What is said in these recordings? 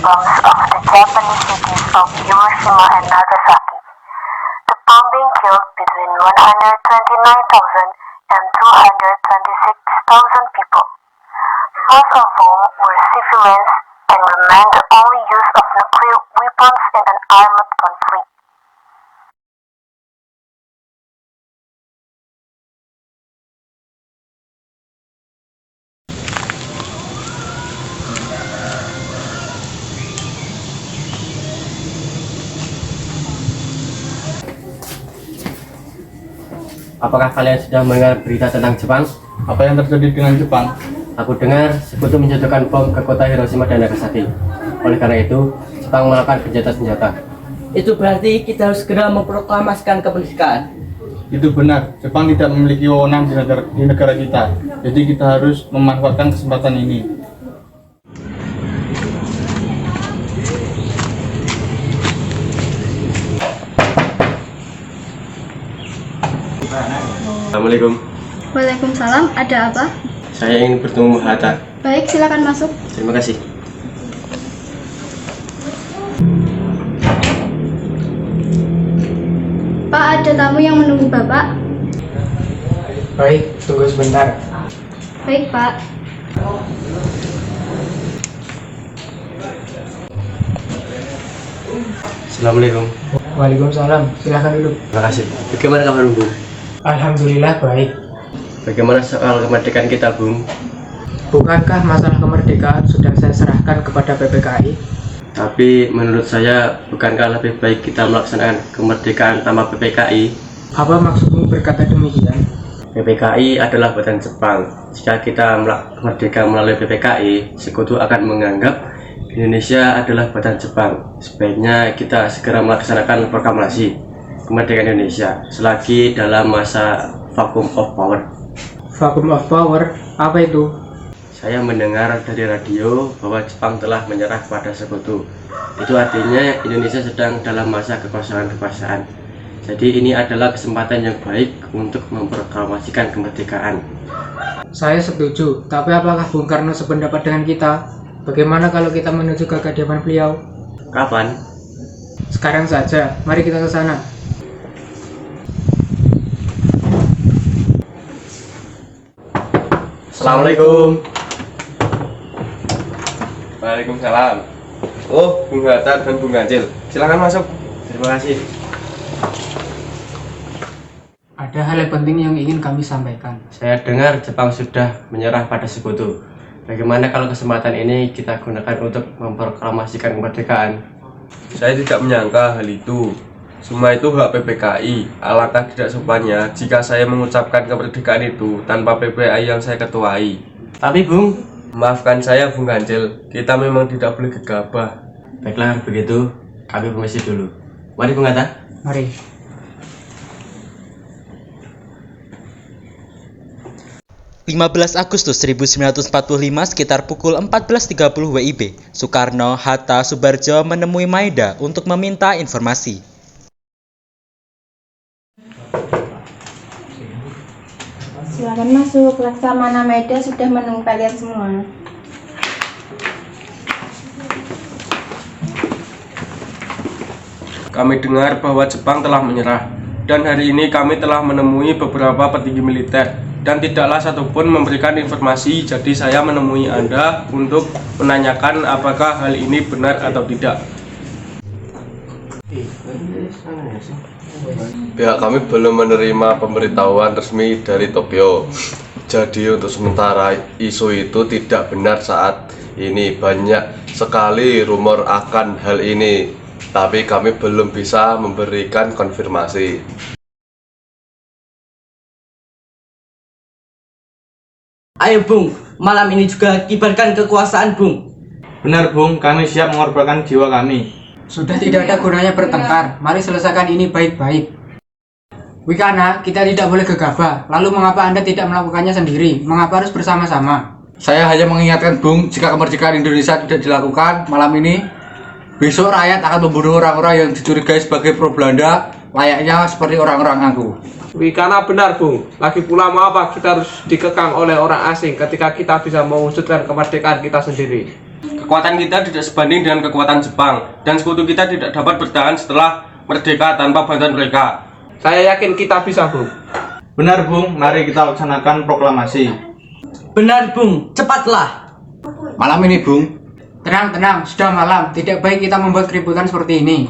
bombs of the Japanese cities of Hiroshima and Nagasaki. The bombing killed between 129,000 and 226,000 people, most of whom were civilians and remained the only use of nuclear weapons in an armed conflict. Apakah kalian sudah mendengar berita tentang Jepang? Apa yang terjadi dengan Jepang? Aku dengar sekutu menjatuhkan bom ke kota Hiroshima dan Nagasaki. Oleh karena itu, Jepang melakukan gencatan senjata. Itu berarti kita harus segera memproklamasikan kemerdekaan. Itu benar, Jepang tidak memiliki wewenang di negara kita. Jadi kita harus memanfaatkan kesempatan ini. Assalamualaikum. Waalaikumsalam, ada apa? Saya ingin bertemu Hatta. Baik, silakan masuk. Terima kasih. Pak, ada tamu yang menunggu Bapak. Baik, tunggu sebentar. Baik, Pak. Assalamualaikum. Waalaikumsalam, silahkan duduk. Terima kasih. Bagaimana kabar Bung? Alhamdulillah baik. Bagaimana soal kemerdekaan kita, Bung? Bukankah masalah kemerdekaan sudah saya serahkan kepada PPKI? Tapi menurut saya, bukankah lebih baik kita melaksanakan kemerdekaan tanpa PPKI? Apa maksudmu berkata demikian? PPKI adalah buatan Jepang. Jika kita merdeka melalui PPKI, sekutu akan menganggap Indonesia adalah buatan Jepang. Sebaiknya kita segera melaksanakan proklamasi kemerdekaan Indonesia selagi dalam masa vacuum of power. Vacuum of power? Apa itu? Saya mendengar dari radio bahwa Jepang telah menyerah pada sekutu. Itu artinya Indonesia sedang dalam masa kekosongan. Jadi ini adalah kesempatan yang baik untuk memproklamasikan kemerdekaan. Saya setuju, tapi apakah Bung Karno sependapat dengan kita? Bagaimana kalau kita menuju ke kediaman beliau? Kapan? Sekarang saja, mari kita ke sana. Assalamualaikum. Waalaikumsalam. Oh, Bung Hatta dan Bung Ganjil, silakan masuk. Terima kasih. Ada hal yang penting yang ingin kami sampaikan. Saya dengar Jepang sudah menyerah pada sekutu. Bagaimana kalau kesempatan ini kita gunakan untuk memproklamasikan kemerdekaan? Saya tidak menyangka hal itu. Semua itu hak PPKI. Alangkah tidak sopannya jika saya mengucapkan kemerdekaan itu tanpa PPKI yang saya ketuai. Tapi Bung, Maafkan saya Bung Ganjil, kita memang tidak boleh gegabah. baiklah begitu, kami permisi dulu. Mari Bung Hatta. Mari. (15 Agustus 1945 sekitar pukul 14.30 WIB, Soekarno, Hatta, Subarjo menemui Maeda untuk meminta informasi. Silakan masuk. Laksamana Maeda sudah menunggu kalian semua. Kami dengar bahwa Jepang telah menyerah, dan hari ini kami telah menemui beberapa petinggi militer, dan tidaklah satupun memberikan informasi. Jadi saya menemui Anda untuk menanyakan apakah hal ini benar atau tidak. Pihak kami belum menerima pemberitahuan resmi dari Tokyo. Jadi untuk sementara isu itu tidak benar saat ini. Banyak sekali rumor akan hal ini, tapi kami belum bisa memberikan konfirmasi. Ayo Bung, malam ini juga kibarkan kekuasaan Bung. Benar Bung, kami siap mengorbankan jiwa kami. Sudah tidak ada gunanya bertengkar. Mari selesaikan ini baik-baik. Wikana, kita tidak boleh gegabah. Lalu mengapa Anda tidak melakukannya sendiri? Mengapa harus bersama-sama? Saya hanya mengingatkan Bung, jika kemerdekaan Indonesia tidak dilakukan malam ini, besok rakyat akan membunuh orang-orang yang dicurigai sebagai pro Belanda, layaknya seperti orang-orang aku. Wikana benar Bung, lagi pula mengapa kita harus dikekang oleh orang asing ketika kita bisa mewujudkan kemerdekaan kita sendiri? Kekuatan kita tidak sebanding dengan kekuatan Jepang, dan sekutu kita tidak dapat bertahan setelah merdeka tanpa bantuan mereka. Saya yakin kita bisa, Bung. Benar, Bung. Mari kita laksanakan proklamasi. Benar, Bung. Cepatlah. Malam ini, Bung. Tenang, sudah malam. Tidak baik kita membuat keributan seperti ini.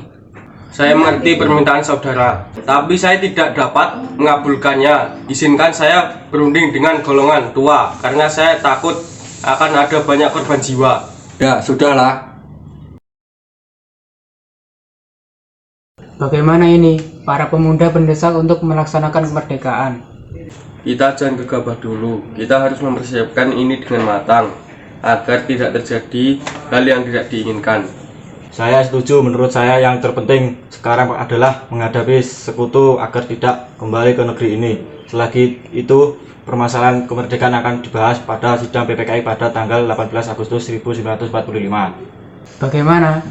Saya mengerti permintaan saudara, tapi saya tidak dapat mengabulkannya. Izinkan saya berunding dengan golongan tua, karena saya takut akan ada banyak korban jiwa. Ya, sudahlah. Bagaimana ini? Para pemuda mendesak untuk melaksanakan kemerdekaan. Kita jangan gegabah dulu. Kita harus mempersiapkan ini dengan matang, agar tidak terjadi hal yang tidak diinginkan. Saya setuju. Menurut saya yang terpenting sekarang adalah menghadapi sekutu agar tidak kembali ke negeri ini. Selagi itu, permasalahan kemerdekaan akan dibahas pada sidang PPKI pada tanggal 18 Agustus 1945. Bagaimana?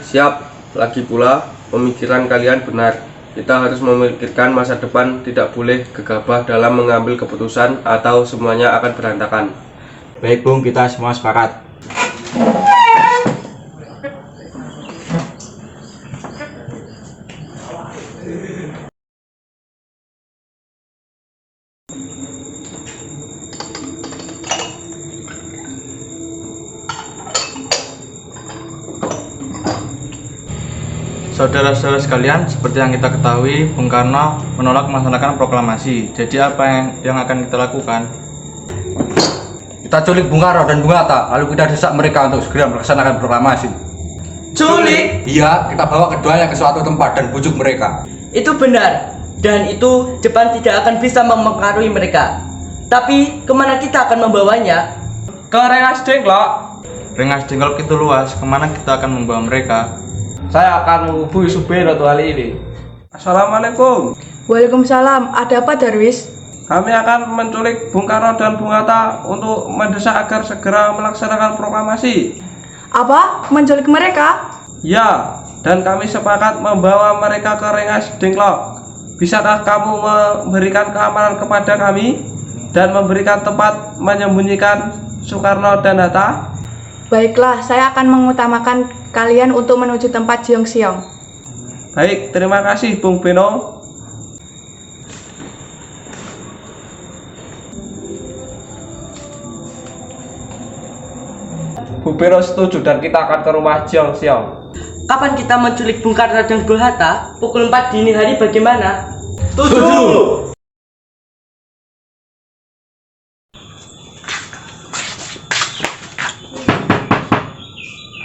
Siap. Lagi pula, pemikiran kalian benar. Kita harus memikirkan masa depan, tidak boleh gegabah dalam mengambil keputusan atau semuanya akan berantakan. Baik, Bung, kita semua sepakat. Saudara-saudara sekalian, seperti yang kita ketahui, Bung Karno menolak melaksanakan proklamasi. Jadi apa yang akan kita lakukan? Kita culik Bung Karno dan Bung Hatta, lalu kita desak mereka untuk segera melaksanakan proklamasi. Culik? Iya, kita bawa keduanya ke suatu tempat dan bujuk mereka. Itu benar. Dan itu Jepang tidak akan bisa mempengaruhi mereka. Tapi kemana kita akan membawanya? Ke Rengas Dengklok. Rengas Dengklok itu luas, kemana kita akan membawa mereka? Saya akan menghubungi supir untuk hal ini. Assalamualaikum. Waalaikumsalam. Ada apa, Darwis? Kami akan menculik Bung Karno dan Bung Hatta untuk mendesak agar segera melaksanakan proklamasi. Apa? Menculik mereka? Ya, dan kami sepakat membawa mereka ke Rengas Dengklok. Bisakah kamu memberikan keamanan kepada kami dan memberikan tempat menyembunyikan Soekarno dan Hatta? Baiklah, saya akan mengutamakan kalian untuk menuju tempat Jeongseong. Baik, terima kasih Bung Beno. Bung Beno setuju dan kita akan ke rumah Jeongseong. Kapan kita menculik Bung Karno dan Bung Hatta? Pukul 4 dini hari bagaimana? Setuju!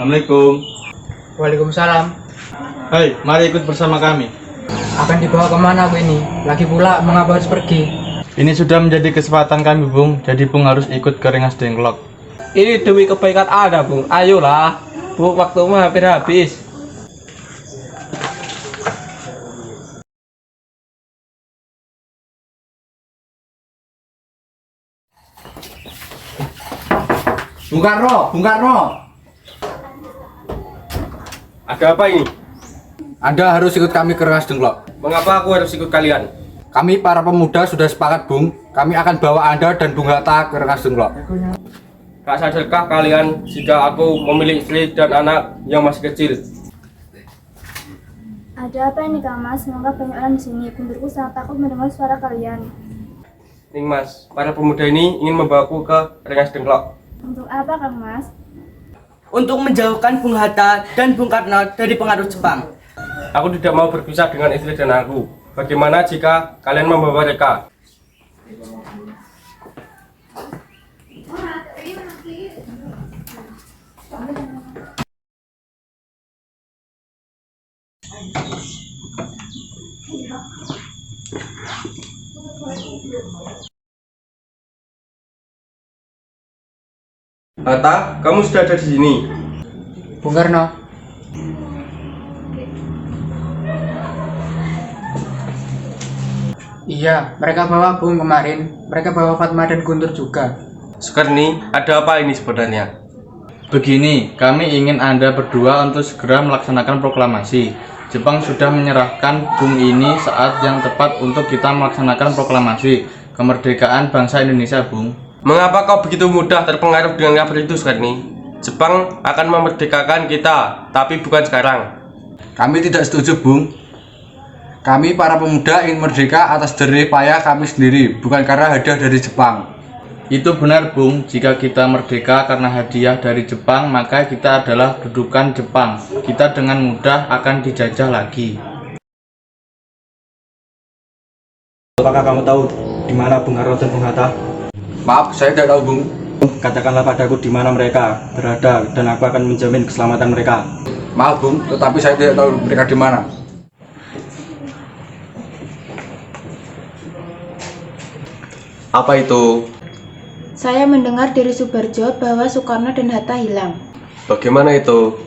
Assalamualaikum. Waalaikumsalam. Hai, mari ikut bersama kami. Akan dibawa kemana aku ini? Lagi pula, mengapa harus pergi? Ini sudah menjadi kesempatan kami, Bung. Jadi Bung harus ikut ke Rengas Dengklok. Ini demi kebaikan Anda, Bung. Ayolah, Bung, waktumu hampir habis. Bung Karno, Bung Karno. Ada apa ini? Anda harus ikut kami ke Rengas Dengklok. Mengapa aku harus ikut kalian? Kami para pemuda sudah sepakat, Bung. Kami akan bawa Anda dan Bung Hatta ke Rengas Dengklok. Tak sadarkah kalian jika aku memiliki istri dan anak yang masih kecil? Ada apa ini, Kang Mas? Semoga banyak orang di sini. Bundurku sangat takut mendengar suara kalian. Ning Mas, para pemuda ini ingin membawaku ke Rengas Dengklok. Untuk apa, Kang Mas? Untuk menjauhkan Bung Hatta dan Bung Karno dari pengaruh Jepang. Aku tidak mau berpisah dengan istri dan aku. Bagaimana jika kalian membawa mereka? Hatta, kamu sudah ada di sini. Bung Karno. Iya, mereka bawa Bung kemarin. Mereka bawa Fatma dan Guntur juga. Sukarni, ada apa ini sebenarnya? Begini, kami ingin Anda berdua untuk segera melaksanakan proklamasi. Jepang sudah menyerahkan Bung ini saat yang tepat untuk kita melaksanakan proklamasi kemerdekaan bangsa Indonesia, Bung. Mengapa kau begitu mudah terpengaruh dengan kabar itu, Sukarni? Jepang akan memerdekakan kita, tapi bukan sekarang. Kami tidak setuju, Bung. Kami para pemuda ingin merdeka atas jerih payah kami sendiri, bukan karena hadiah dari Jepang. Itu benar, Bung. Jika kita merdeka karena hadiah dari Jepang, maka kita adalah dudukan Jepang. Kita dengan mudah akan dijajah lagi. Apakah kamu tahu di mana Bung Karno dan Bung Hatta? Maaf, saya tidak tahu, Bung. Katakanlah padaku di mana mereka berada dan aku akan menjamin keselamatan mereka. Maaf, Bung, tetapi saya tidak tahu mereka di mana. Apa itu? Saya mendengar dari Subarjo bahwa Soekarno dan Hatta hilang. Bagaimana itu?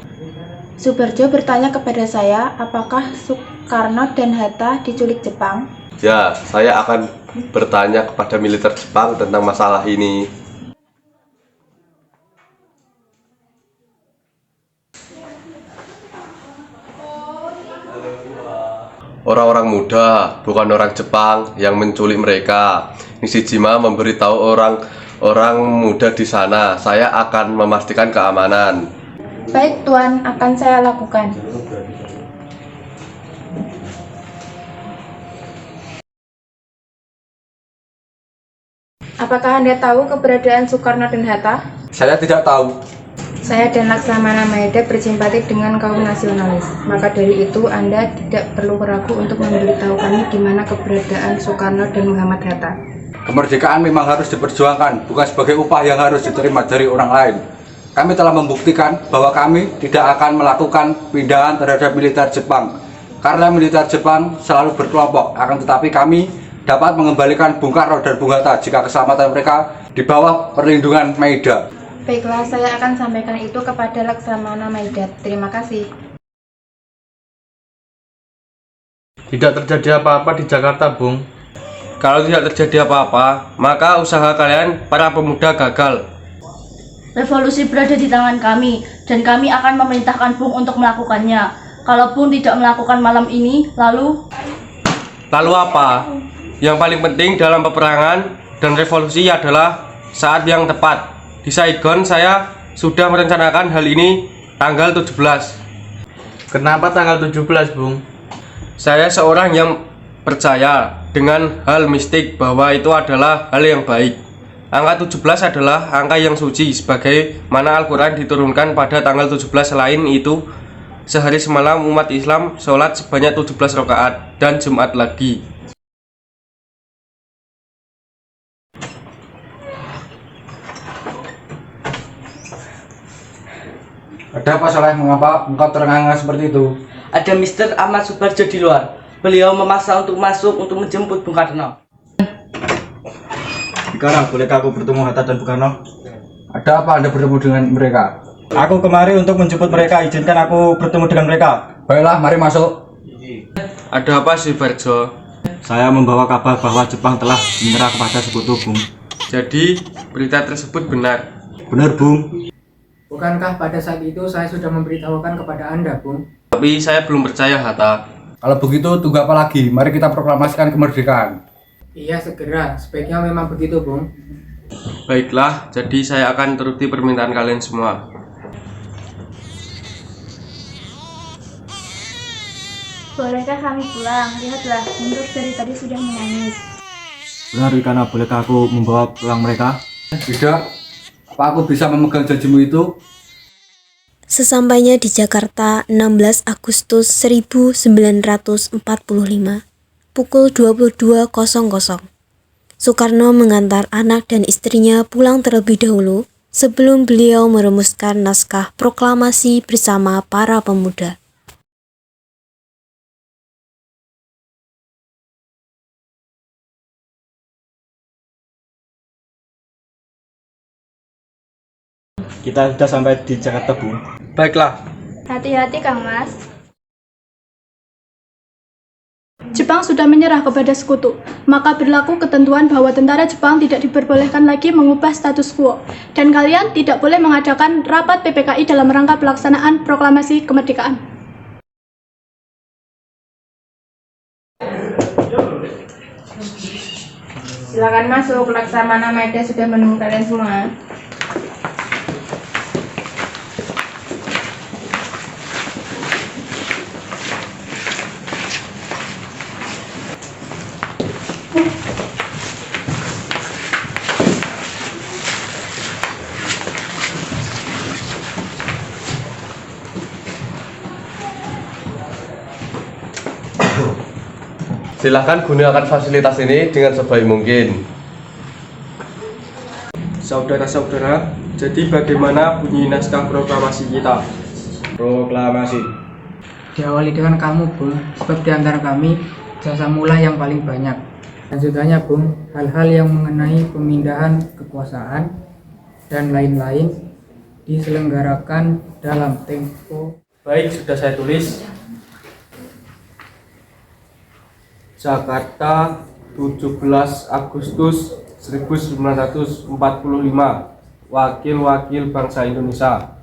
Subarjo bertanya kepada saya, apakah Soekarno dan Hatta diculik Jepang? Ya, saya akan bertanya kepada militer Jepang tentang masalah ini. Orang-orang muda, bukan orang Jepang yang menculik mereka. Nishijima memberitahu orang muda di sana, saya akan memastikan keamanan. Baik, Tuan, akan saya lakukan. Apakah Anda tahu keberadaan Soekarno dan Hatta? Saya tidak tahu. Saya dan Laksamana Maeda bersimpati dengan kaum nasionalis. Maka dari itu, Anda tidak perlu ragu untuk memberitahu kami di mana keberadaan Soekarno dan Muhammad Hatta. Kemerdekaan memang harus diperjuangkan, bukan sebagai upah yang harus diterima dari orang lain. Kami telah membuktikan bahwa kami tidak akan melakukan pindahan terhadap militer Jepang. Karena militer Jepang selalu berkelompok, akan tetapi kami dapat mengembalikan Bung Karno dan Bung Hatta jika keselamatan mereka di bawah perlindungan Maeda. Baiklah, saya akan sampaikan itu kepada Laksamana Maeda. Terima kasih. Tidak terjadi apa-apa di Jakarta, Bung. Kalau tidak terjadi apa-apa, maka usaha kalian para pemuda gagal. Revolusi berada di tangan kami, dan kami akan memerintahkan Bung untuk melakukannya. Kalau Bung tidak melakukan malam ini, lalu apa? Yang paling penting dalam peperangan dan revolusi adalah saat yang tepat. Di Saigon saya sudah merencanakan hal ini tanggal 17. Kenapa tanggal 17, Bung? Saya seorang yang percaya dengan hal mistik bahwa itu adalah hal yang baik. Angka 17 adalah angka yang suci, sebagaimana Al-Quran diturunkan pada tanggal 17. Selain itu, sehari semalam umat Islam sholat sebanyak 17 rakaat dan Jumat lagi. Ada apa, Saleh? Mengapa engkau terengah-engah seperti itu? Ada Mr. Ahmad Subarjo di luar. Beliau memaksa untuk masuk untuk menjemput Bung Karno. Sekarang, bolehkah aku bertemu Hatta dan Bung Karno? Ada apa Anda bertemu dengan mereka? Aku kemari untuk menjemput mereka. Izinkan aku bertemu dengan mereka. Baiklah, mari masuk. Ada apa sih, Barjo? Saya membawa kabar bahwa Jepang telah menyerah kepada sekutu, Bung. Jadi, berita tersebut benar? Benar, Bung. Bukankah pada saat itu saya sudah memberitahukan kepada Anda, Bung? Tapi saya belum percaya, Hatta. Kalau begitu, tunggu apa lagi? Mari kita proklamasikan kemerdekaan. Iya, segera. Sebaiknya memang begitu, Bung. Baiklah, jadi saya akan turuti permintaan kalian semua. bolehkah kami pulang? Lihatlah, Guntur dari tadi sudah menangis. Benar, Wikana, bolehkah aku membawa pulang mereka? Tidak. Apa aku bisa memegang janjimu itu? Sesampainya di Jakarta 16 Agustus 1945, pukul 22.00, Soekarno mengantar anak dan istrinya pulang terlebih dahulu sebelum beliau merumuskan naskah proklamasi bersama para pemuda. Kita sudah sampai di Jakarta, Bung. Baiklah. Hati-hati, Kang Mas. Jepang sudah menyerah kepada sekutu, maka berlaku ketentuan bahwa tentara Jepang tidak diperbolehkan lagi mengubah status quo, dan kalian tidak boleh mengadakan rapat PPKI dalam rangka pelaksanaan proklamasi kemerdekaan. Silakan masuk, Laksamana Maeda sudah menunggu kalian semua. Silahkan gunakan fasilitas ini dengan sebaik mungkin. Saudara-saudara, jadi bagaimana bunyi naskah proklamasi kita? Proklamasi. Diawali dengan kamu, Bung, sebab di antara kami jasa mula yang paling banyak. Lanjutannya, Bung, hal-hal yang mengenai pemindahan kekuasaan dan lain-lain diselenggarakan dalam tempo. Baik, sudah saya tulis. Jakarta, 17 Agustus 1945. Wakil-wakil bangsa Indonesia.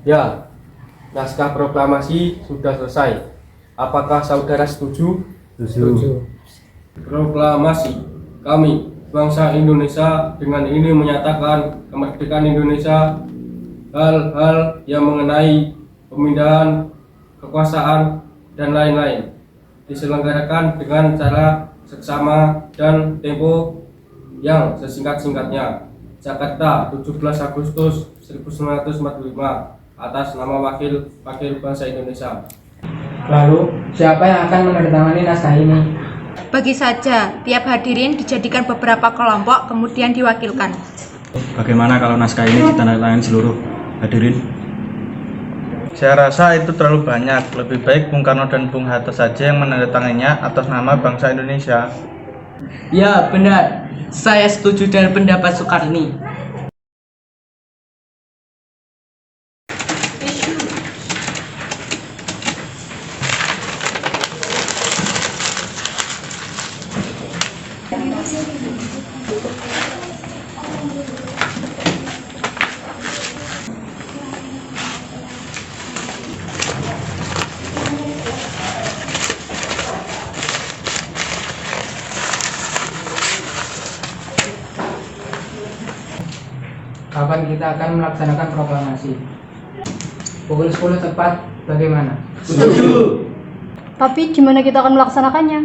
Ya, naskah proklamasi sudah selesai. Apakah saudara setuju? Setuju. Proklamasi. Kami, bangsa Indonesia, dengan ini menyatakan kemerdekaan Indonesia. Hal-hal yang mengenai pemindahan kekuasaan dan lain-lain diselenggarakan dengan cara seksama dan tempo yang sesingkat-singkatnya. Jakarta, 17 Agustus 1945, atas nama wakil bangsa Indonesia. Lalu, siapa yang akan menandatangani naskah ini? Bagi saja, tiap hadirin dijadikan beberapa kelompok kemudian diwakilkan. Bagaimana kalau naskah ini ditandatangani seluruh hadirin? Saya rasa itu terlalu banyak. Lebih baik Bung Karno dan Bung Hatta saja yang menandatanganinya atas nama bangsa Indonesia. Ya, benar. Saya setuju dengan pendapat Soekarni. Kapan kita akan melaksanakan proklamasi? Pukul 10 tepat, bagaimana? Setuju. Tapi gimana kita akan melaksanakannya?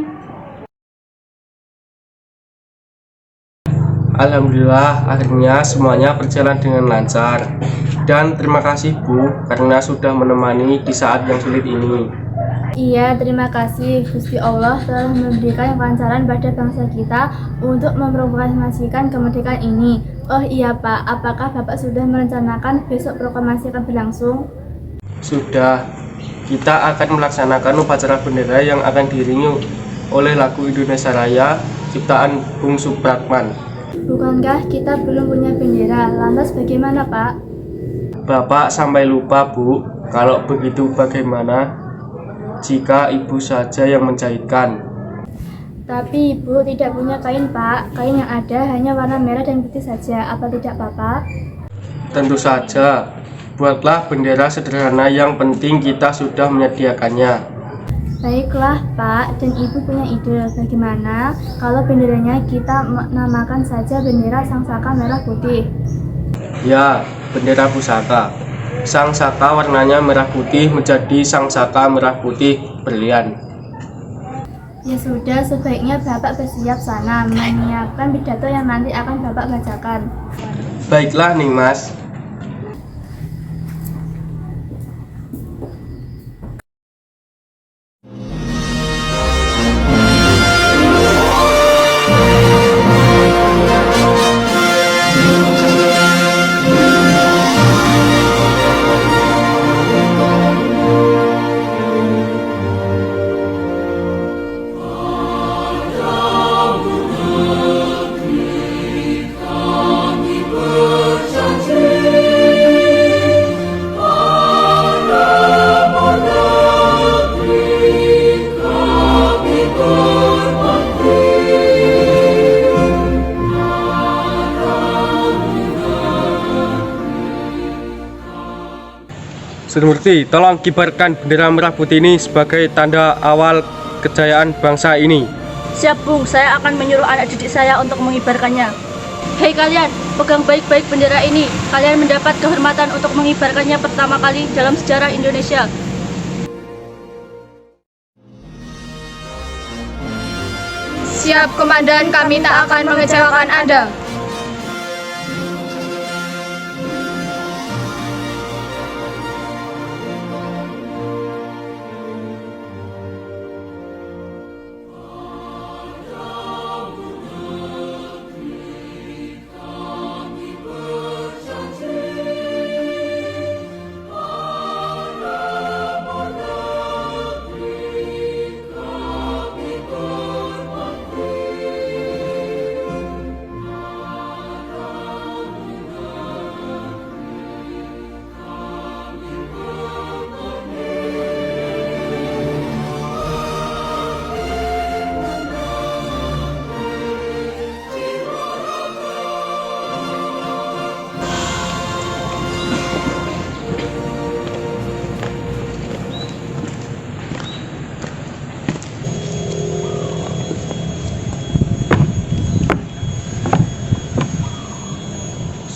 Alhamdulillah, akhirnya semuanya berjalan dengan lancar. Dan terima kasih Bu, karena sudah menemani di saat yang sulit ini. Iya, terima kasih Gusti Allah telah memberikan kelancaran pada bangsa kita untuk memproklamasikan kemerdekaan ini. Oh iya Pak, apakah Bapak sudah merencanakan besok proklamasi akan berlangsung? Sudah, kita akan melaksanakan upacara bendera yang akan diiringi oleh lagu Indonesia Raya ciptaan Bung Supratman. Bukankah kita belum punya bendera? Lantas bagaimana Pak? Bapak sampai lupa Bu, kalau begitu bagaimana jika Ibu saja yang menjahitkan? Tapi Ibu tidak punya kain Pak, kain yang ada hanya warna merah dan putih saja, apa tidak Bapak? Tentu saja, buatlah bendera sederhana, yang penting kita sudah menyediakannya. Baiklah Pak, dan Ibu punya ide bagaimana kalau benderanya kita namakan saja bendera Sangsaka Merah Putih? Ya, bendera pusaka. Sangsaka warnanya merah putih menjadi Sangsaka Merah Putih Berlian. Ya sudah, sebaiknya Bapak bersiap sana menyiapkan pidato yang nanti akan Bapak bacakan. Baiklah nih Mas. Sri, tolong kibarkan bendera merah putih ini sebagai tanda awal kejayaan bangsa ini. Siap Bung, saya akan menyuruh anak didik saya untuk mengibarkannya. Hei kalian, pegang baik-baik bendera ini. Kalian mendapat kehormatan untuk mengibarkannya pertama kali dalam sejarah Indonesia. Siap Komandan, kami tak akan mengecewakan Anda.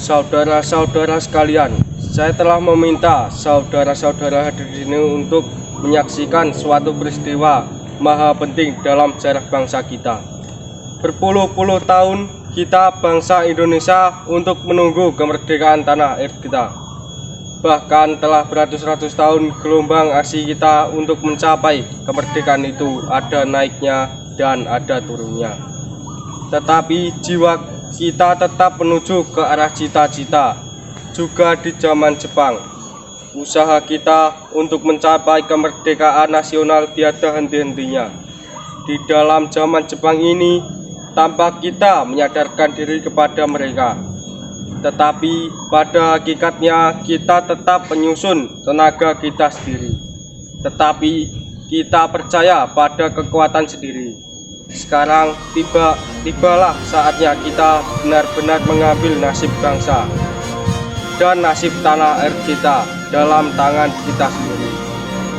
Saudara-saudara sekalian, saya telah meminta saudara-saudara hadir di sini untuk menyaksikan suatu peristiwa maha penting dalam sejarah bangsa kita. Berpuluh-puluh tahun kita bangsa Indonesia untuk menunggu kemerdekaan tanah air kita. Bahkan telah beratus-ratus tahun gelombang aksi kita untuk mencapai kemerdekaan itu ada naiknya dan ada turunnya. Tetapi jiwa kita tetap menuju ke arah cita-cita. Juga di zaman Jepang, usaha kita untuk mencapai kemerdekaan nasional tiada henti-hentinya. Di dalam zaman Jepang ini, tanpa kita menyadarkan diri kepada mereka, tetapi pada hakikatnya kita tetap menyusun tenaga kita sendiri. Tetapi kita percaya pada kekuatan sendiri. Sekarang tibalah saatnya kita benar-benar mengambil nasib bangsa dan nasib tanah air kita dalam tangan kita sendiri.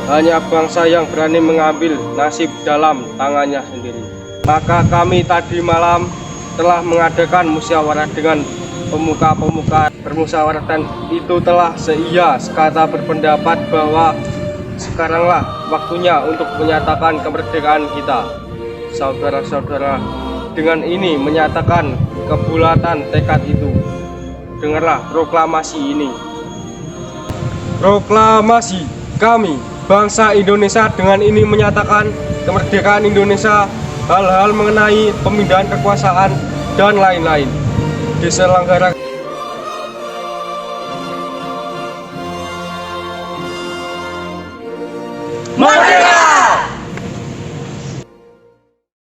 Hanya bangsa yang berani mengambil nasib dalam tangannya sendiri. Maka kami tadi malam telah mengadakan musyawarah dengan pemuka-pemuka. Permusyawaratan itu telah seia sekata berpendapat bahwa sekaranglah waktunya untuk menyatakan kemerdekaan kita. Saudara-saudara, dengan ini menyatakan kebulatan tekad itu. Dengarlah proklamasi ini. Proklamasi kami, bangsa Indonesia, dengan ini menyatakan kemerdekaan Indonesia, hal-hal mengenai pemindahan kekuasaan dan lain-lain diselenggarakan